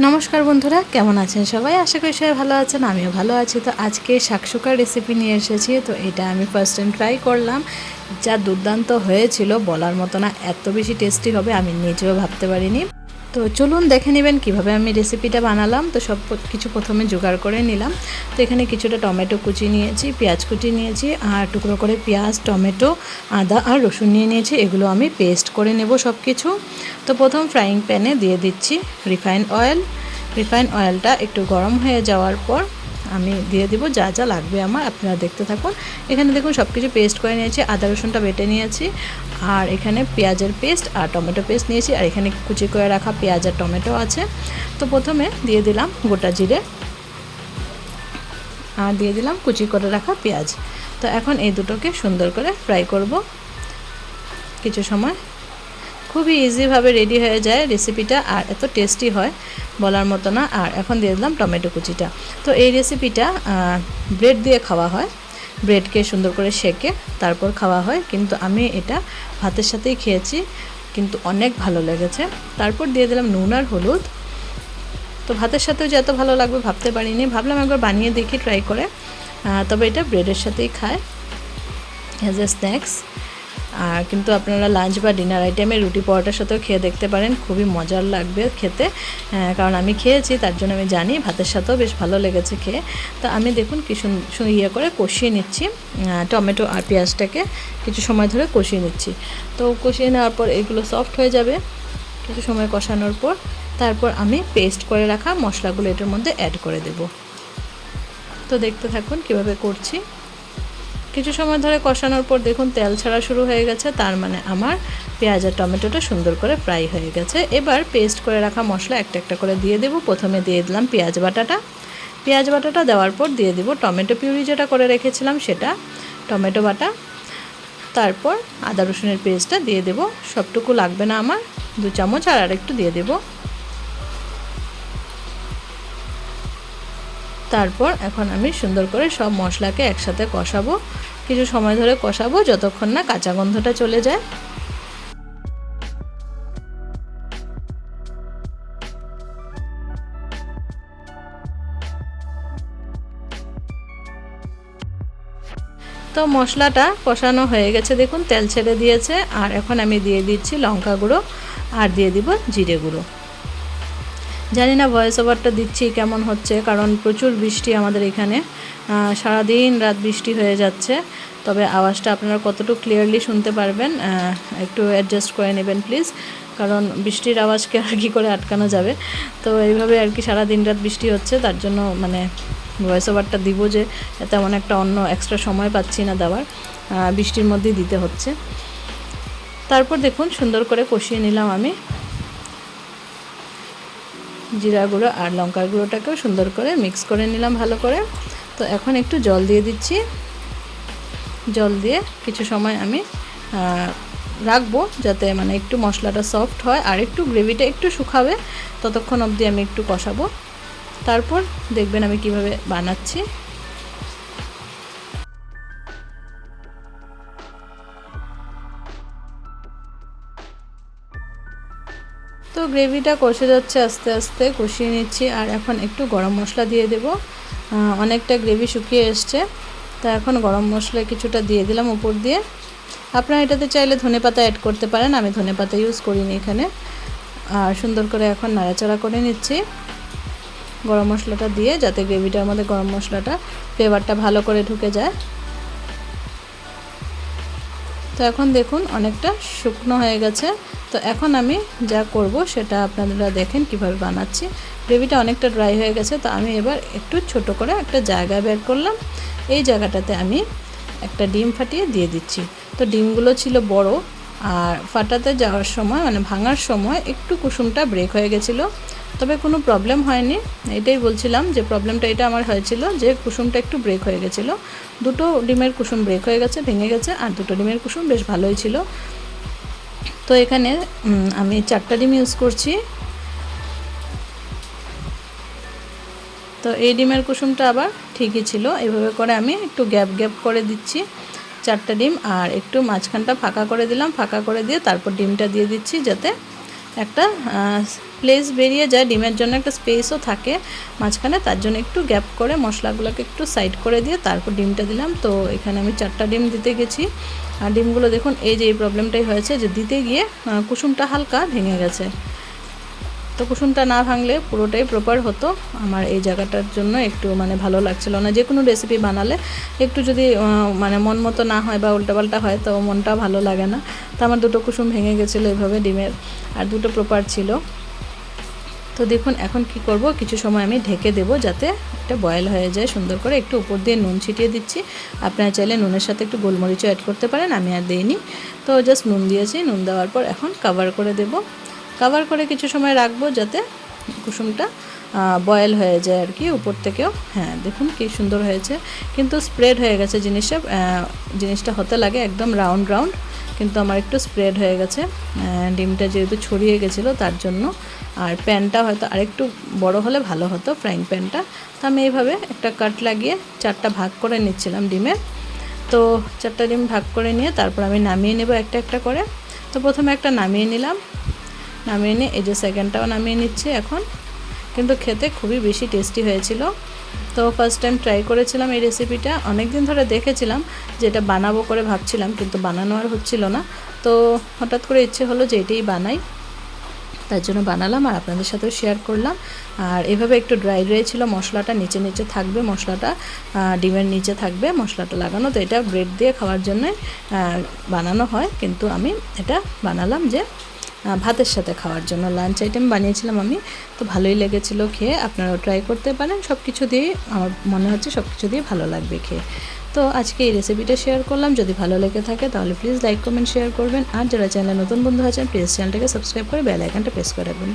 নমস্কার বন্ধুরা, কেমন আছেন সবাই? আশা করি সবাই ভালো আছেন, আমিও ভালো আছি। তো আজকে শাকসুকার রেসিপি নিয়ে এসেছি। তো এটা আমি ফার্স্ট টাইম ট্রাই করলাম, যা দুর্দান্ত হয়েছিল বলার মতো না। এত বেশি টেস্টি হবে আমি নিজেও ভাবতে পারিনি। তো চলুন দেখে নেবেন কিভাবে আমি রেসিপিটা বানালাম। তো সব কিছু প্রথমে জোগাড় করে নিলাম। তো এখানে কিছুটা টমেটো কুচি নিয়েছি, পেঁয়াজ কুচি নিয়েছি, আর টুকরো করে পেঁয়াজ, টমেটো, আদা আর রসুন নিয়েছি। এগুলো আমি পেস্ট করে নেব সব কিছু। তো প্রথম ফ্রাইং প্যানে দিয়ে দিচ্ছি রিফাইন্ড অয়েল। রিফাইন্ড অয়েলটা একটু গরম হয়ে যাওয়ার পর আমি দিয়ে দিব যা যা লাগবে আমার, আপনারা দেখতে থাকুন। এখানে দেখুন সব কিছু পেস্ট করে নিয়েছি, আদা রসুনটা বেটে নিয়েছি, আর এখানে পেঁয়াজের পেস্ট আর টমেটো পেস্ট নিয়েছি, আর এখানে কুচি করে রাখা পেঁয়াজ আর টমেটো আছে। তো প্রথমে দিয়ে দিলাম গোটা জিরে, আর দিয়ে দিলাম কুচি করে রাখা পেঁয়াজ। তো এখন এই দুটোকে সুন্দর করে ফ্রাই করব কিছু সময়। খুবই ইজিভাবে রেডি হয়ে যায় রেসিপিটা, আর এত টেস্টি হয় বলার মতো না। আর এখন দিয়ে দিলাম টমেটো কুচিটা। তো এই রেসিপিটা ব্রেড দিয়ে খাওয়া হয়, ব্রেডকে সুন্দর করে সেকে তারপর খাওয়া হয়, কিন্তু আমি এটা ভাতের সাথেই খেয়েছি, কিন্তু অনেক ভালো লেগেছে। তারপর দিয়ে দিলাম নুন আর হলুদ। তো ভাতের সাথেও যে এত ভালো লাগবে ভাবতে পারিনি, ভাবলাম একবার বানিয়ে দেখি ট্রাই করে। তবে এটা ব্রেডের সাথেই খায় অ্যাজ এ স্ন্যাক্স। আর কিন্তু আপনারা লাঞ্চ বা ডিনার আইটেমে রুটি পরোটার সাথেও খেয়ে দেখতে পারেন, খুবই মজার লাগবে খেতে। কারণ আমি খেয়েছি, তার জন্য আমি জানি ভাতের সাথেও বেশ ভালো লেগেছে খেয়ে। তো আমি দেখুন কি ইয়ে করে কষিয়ে নিচ্ছি টমেটো আর পেঁয়াজটাকে, কিছু সময় ধরে কষিয়ে নিচ্ছি। তো কষিয়ে নেওয়ার পর এগুলো সফট হয়ে যাবে কিছু সময় কষানোর পর। তারপর আমি পেস্ট করে রাখা মশলাগুলো এটার মধ্যে অ্যাড করে দেব। তো দেখতে থাকুন কীভাবে করছি। কিছু সময় ধরে কষানোর পর দেখুন তেল ছাড়া শুরু হয়ে গেছে, তার মানে আমার পেঁয়াজ আর টমেটোটা সুন্দর করে ফ্রাই হয়ে গেছে। এবার পেস্ট করে রাখা মশলা একটা একটা করে দিয়ে দেব। প্রথমে দিয়ে দিলাম পেঁয়াজ বাটাটা দেওয়ার পর দিয়ে দেব টমেটো পিউরি যেটা করে রেখেছিলাম সেটা, টমেটো বাটা। তারপর আদা রসুনের পেস্টটা দিয়ে দেব, সবটুকু লাগবে না আমার, 2 চামচ আর একটু দিয়ে দেব। তারপর এখন আমি সুন্দর করে সব মশলাকে একসাথে কষাবো, কিছু সময় ধরে কষাবো যতক্ষণ না কাঁচা গন্ধটা চলে যায়। তো মশলাটা কষানো হয়ে গেছে, দেখুন তেল ছেড়ে দিয়েছে। আর এখন আমি দিয়ে দিচ্ছি লঙ্কা গুঁড়ো আর দিয়ে দিব জিরে গুঁড়ো। জানি না ভয়েস ওভারটা দিচ্ছি কেমন হচ্ছে, কারণ প্রচুর বৃষ্টি আমাদের এখানে, সারাদিন রাত বৃষ্টি হয়ে যাচ্ছে। তবে আওয়াজটা আপনারা কতটুকু ক্লিয়ারলি শুনতে পারবেন একটু অ্যাডজাস্ট করে নেবেন প্লিজ, কারণ বৃষ্টির আওয়াজকে আর কি করে আটকানো যাবে। তো এইভাবে আর কি সারাদিন রাত বৃষ্টি হচ্ছে, তার জন্য মানে ভয়েস ওভারটা দিব যে তেমন একটা অন্য এক্সট্রা সময় পাচ্ছি না দেওয়ার, বৃষ্টির মধ্যেই দিতে হচ্ছে। তারপর দেখুন সুন্দর করে কষিয়ে নিলাম আমি জিরা গুঁড়ো আর লঙ্কার গুঁড়োটাকেও সুন্দর করে মিক্স করে নিলাম ভালো করে। তো এখন একটু জল দিয়ে দিচ্ছি, জল দিয়ে কিছু সময় আমি রাখবো যাতে মানে একটু মশলাটা সফট হয় আর একটু গ্রেভিটা একটু শুকাবে, ততক্ষণ অবধি আমি একটু কষাবো। তারপর দেখবেন আমি কিভাবে বানাচ্ছি। তো গ্রেভিটা কষে যাচ্ছে, আস্তে আস্তে কষিয়ে নিচ্ছি। আর এখন একটু গরম মশলা দিয়ে দেব, অনেকটা গ্রেভি শুকিয়ে এসছে। তো এখন গরম মশলা কিছুটা দিয়ে দিলাম উপর দিয়ে। আপনারা এটাতে চাইলে ধনেপাতা অ্যাড করতে পারেন, আমি ধনেপাতা ইউজ করিনি এখানে। আর সুন্দর করে এখন নাড়াচাড়া করে নিচ্ছি গরম মশলাটা দিয়ে, যাতে গ্রেভিটার মধ্যে গরম মশলাটা ফ্লেভারটা ভালো করে ঢুকে যায়। তো এখন দেখুন অনেকটা শুকনো হয়ে গেছে। তো এখন আমি যা করব সেটা আপনারা দেখেন কিভাবে বানাচ্ছি। গ্রেভিটা অনেকটা ড্রাই হয়ে গেছে, তো আমি এবার একটু ছোট করে একটা জায়গা বের করলাম। এই জায়গাটাতে আমি একটা ডিম ফাটিয়ে দিয়ে দিচ্ছি। তো ডিমগুলো ছিল বড়, আর ফাটাতে যাওয়ার সময় মানে ভাঙার সময় একটু কুসুমটা ব্রেক হয়ে গেছিলো, তবে কোনো প্রবলেম হয়নি। এটাই বলছিলাম যে প্রবলেমটা এটা আমার হয়েছিল যে কুসুমটা একটু ব্রেক হয়ে গেছিলো। 2টো ডিমের কুসুম ব্রেক হয়ে গেছে, ভেঙে গেছে, আর 2টো ডিমের কুসুম বেশ ভালোই ছিল। তো এখানে আমি 4টা ডিম ইউজ করছি। তো এই ডিমের কুসুমটা আবার ঠিকই ছিল। এইভাবে করে আমি একটু গ্যাপ গ্যাপ করে দিচ্ছি 4টা ডিম, আর একটু মাঝখানটা ফাঁকা করে দিলাম, ফাঁকা করে দিয়ে তারপর ডিমটা দিয়ে দিচ্ছি যাতে একটা প্লেস বেরিয়ে যায়, ডিমের জন্য একটা স্পেসও থাকে মাঝখানে, তার জন্য একটু গ্যাপ করে মশলাগুলোকে একটু সাইড করে দিয়ে তারপর ডিমটা দিলাম। তো এখানে আমি 4টা ডিম দিতে গেছি, আর ডিমগুলো দেখুন এই যে এই প্রবলেমটাই হয়েছে যে দিতে গিয়ে কুসুমটা হালকা ভেঙে গেছে। তো কুসুমটা না ভাঙলে পুরোটাই প্রপার হতো। আমার এই জায়গাটার জন্য একটু মানে ভালো লাগছিল না। যে কোনো রেসিপি বানালে একটু যদি মানে মন মতো না হয় বা উল্টাপাল্টা হয় তো মনটা ভালো লাগে না। তো আমার 2টো কুসুম ভেঙে গেছিলো এভাবে ডিমের, আর 2টো প্রপার ছিল। তো দেখুন এখন কি করব, কিছু সময় আমি ঢেকে দেব যাতে এটা বয়েল হয়ে যায় সুন্দর করে। একটু উপর দিয়ে নুন ছিটিয়ে দিচ্ছি, আপনারা চাইলে নুনের সাথে একটু গোলমরিচও অ্যাড করতে পারেন, আমি আর দিইনি। তো জাস্ট নুন দিয়েছি, নুন দেওয়ার পর এখন কভার করে দেব। কভার করে কিছু সময় রাখবো যাতে কুসুমটা বয়েল হয়ে যায় আর কি উপর থেকেও। হ্যাঁ দেখুন কি সুন্দর হয়েছে, কিন্তু স্প্রেড হয়ে গেছে জিনিসটা হতে লাগে একদম রাউন্ড রাউন্ড, কিন্তু আমার একটু স্প্রেড হয়ে গেছে ডিমটা যেহেতু ছড়িয়ে গেছিলো তার জন্য। আর প্যানটা হয়তো আরেকটু বড় হলে ভালো হতো, ফ্রাইং প্যানটা। তো আমি এইভাবে একটা কাট লাগিয়ে 4টা ভাগ করে নিচ্ছিলাম ডিমের। তো 4টা ডিম ভাগ করে নিয়ে তারপর আমি নামিয়ে নেব একটা একটা করে। তো প্রথমে একটা নামিয়ে নিলাম, নামিয়ে নিয়ে এই যে সেকেন্ডটাও নামিয়ে নিচ্ছি এখন। কিন্তু খেতে খুবই বেশি টেস্টি হয়েছিল। তো ফার্স্ট টাইম ট্রাই করেছিলাম এই রেসিপিটা, অনেক দিন ধরে দেখেছিলাম যে এটা বানাবো করে ভাবছিলাম, কিন্তু বানানো আর হচ্ছিল না। তো হঠাৎ করে ইচ্ছে হলো যে এটাই বানাই, তার জন্য বানালাম আর আপনাদের সাথেও শেয়ার করলাম। আর এভাবে একটু ড্রাই ড্রাই ছিল, মশলাটা নিচে নিচে থাকবে, মশলাটা ডিমের নিচে থাকবে মশলাটা লাগানো। তো এটা ব্রেড দিয়ে খাওয়ার জন্য বানানো হয়, কিন্তু আমি এটা বানালাম যে ভাতের সাথে খাওয়ার জন্য। লাঞ্চ আইটেম বানিয়েছিলাম আমি, তো ভালোই লেগেছিলো খেয়ে। আপনারাও ট্রাই করতে পারেন, সব কিছু দিয়ে আমার মনে হচ্ছে সব কিছু দিয়ে ভালো লাগবে খেয়ে। তো আজকে এই রেসিপিটা শেয়ার করলাম, যদি ভালো লেগে থাকে তাহলে প্লিজ লাইক কমেন্ট শেয়ার করবেন। আর যারা চ্যানেলে নতুন বন্ধু আছেন প্লিজ চ্যানেলটাকে সাবস্ক্রাইব করে বেল আইকনটা প্রেস করে রাখবেন।